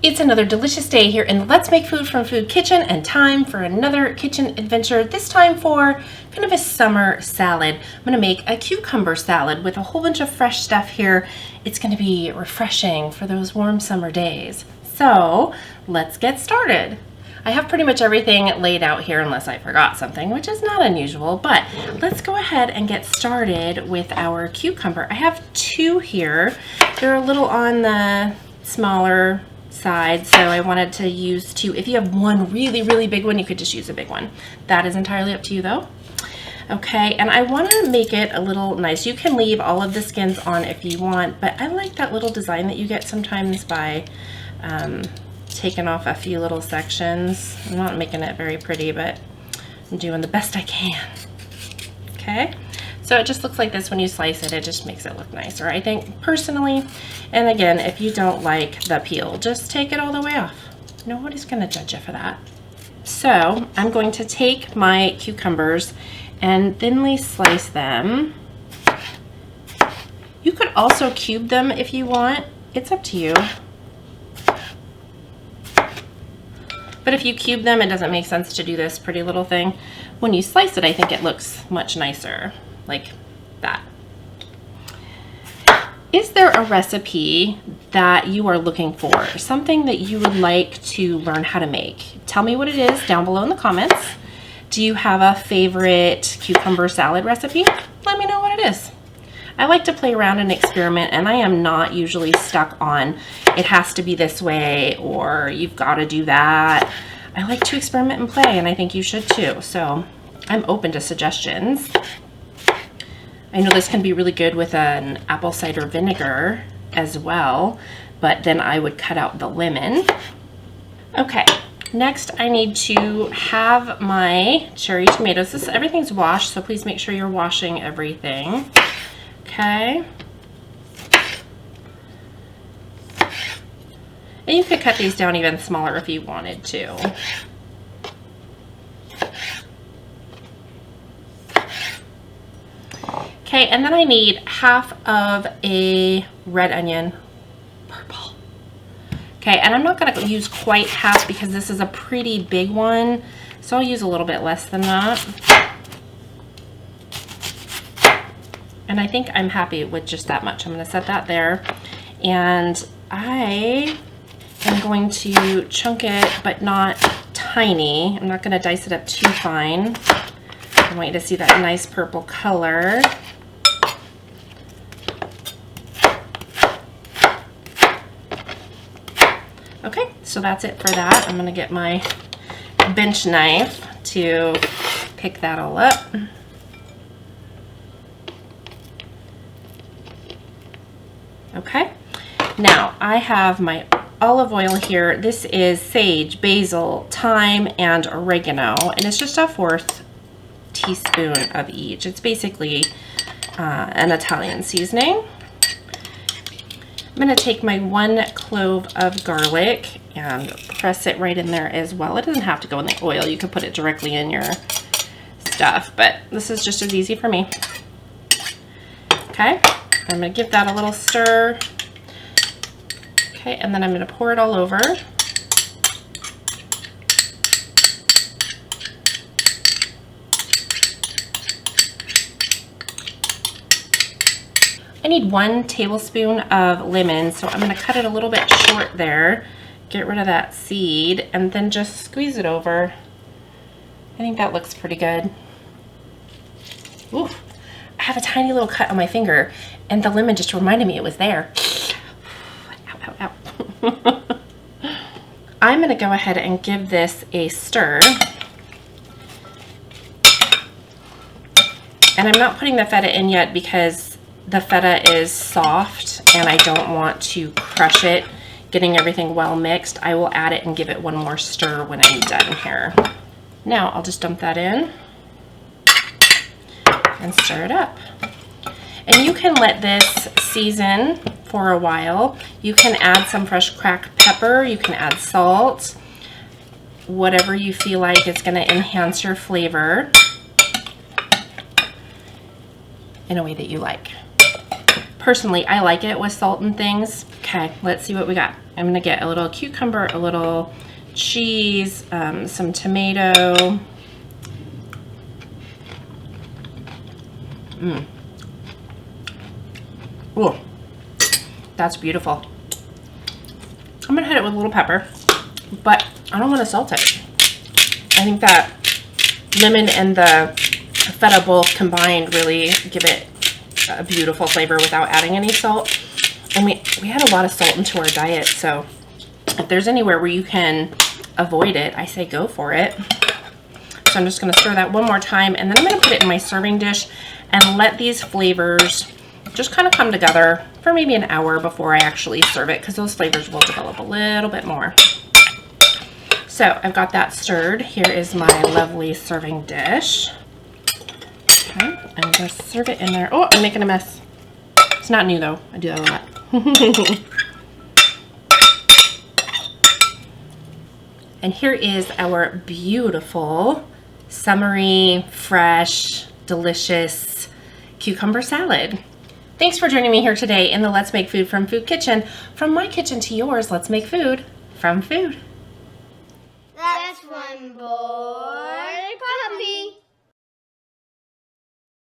It's another delicious day here in the Let's Make Food from Food kitchen, and time for another kitchen adventure, this time for kind of a summer salad. I'm going to make a cucumber salad with a whole bunch of fresh stuff here. It's going to be refreshing for those warm summer days. So let's get started. I have pretty much everything laid out here unless I forgot something, which is not unusual, but let's go ahead and get started with our cucumber. I have two here. They're a little on the smaller side, so I wanted to use two. If you have one really big one, you could just use a big one. That is entirely up to you though. Okay, and I want to make it a little nice. You can leave all of the skins on if you want, but I like that little design that you get sometimes by taking off a few little sections. I'm not making it very pretty, but I'm doing the best I can. Okay, so it just looks like this when you slice it. It just makes it look nicer, I think, personally. And again, if you don't like the peel, just take it all the way off. Nobody's gonna judge you for that. So I'm going to take my cucumbers and thinly slice them. You could also cube them if you want. It's up to you. But if you cube them, it doesn't make sense to do this pretty little thing. When you slice it, I think it looks much nicer, like that. Is there a recipe that you are looking for? Something that you would like to learn how to make? Tell me what it is down below in the comments. Do you have a favorite cucumber salad recipe? Let me know what it is. I like to play around and experiment, and I am not usually stuck on it has to be this way or you've got to do that. I like to experiment and play, and I think you should too. So I'm open to suggestions. I know this can be really good with an apple cider vinegar as well, but then I would cut out the lemon. Okay, next I need to have my cherry tomatoes. Everything's washed, so please make sure you're washing everything. Okay. And you could cut these down even smaller if you wanted to. Okay, and then I need half of a red onion, purple. Okay, and I'm not gonna use quite half because this is a pretty big one, so I'll use a little bit less than that. And I think I'm happy with just that much. I'm gonna set that there. And I am going to chunk it, but not tiny. I'm not gonna dice it up too fine. I want you to see that nice purple color. Okay, so that's it for that. I'm gonna get my bench knife to pick that all up. Okay, now I have my olive oil here. This is sage, basil, thyme, and oregano, and it's just a 1/4 teaspoon of each. It's basically an Italian seasoning. I'm gonna take my 1 clove of garlic and press it right in there as well. It doesn't have to go in the oil. You could put it directly in your stuff, but this is just as easy for me. Okay. I'm going to give that a little stir. Okay, and then I'm going to pour it all over. I need 1 tablespoon of lemon, so I'm going to cut it a little bit short there. Get rid of that seed and then just squeeze it over. I think that looks pretty good. Ooh, I have a tiny little cut on my finger, and the lemon just reminded me it was there. Ow, ow, ow. I'm going to go ahead and give this a stir. And I'm not putting the feta in yet because the feta is soft and I don't want to crush it. Getting everything well mixed, I will add it and give it one more stir when I'm done here. Now I'll just dump that in and stir it up. And you can let this season for a while. You can add some fresh cracked pepper, you can add salt, whatever you feel like is going to enhance your flavor in a way that you like. Personally, I like it with salt and things. Okay, let's see what we got. I'm gonna get a little cucumber, a little cheese, some tomato. Ooh, that's beautiful. I'm gonna hit it with a little pepper, but I don't want to salt it. I think that lemon and the feta both combined really give it a beautiful flavor without adding any salt. And we had a lot of salt into our diet, so if there's anywhere where you can avoid it, I say go for it. So I'm just gonna stir that one more time, and then I'm gonna put it in my serving dish and let these flavors just kind of come together for maybe an hour before I actually serve it, because those flavors will develop a little bit more. So I've got that stirred. Here is my lovely serving dish. Okay, I'm gonna serve it in there. Oh, I'm making a mess. It's not new though, I do that a lot. And here is our beautiful, summery, fresh, delicious cucumber salad. Thanks for joining me here today in the Let's Make Food from Food Kitchen. From my kitchen to yours, let's make food from food. That's one boy.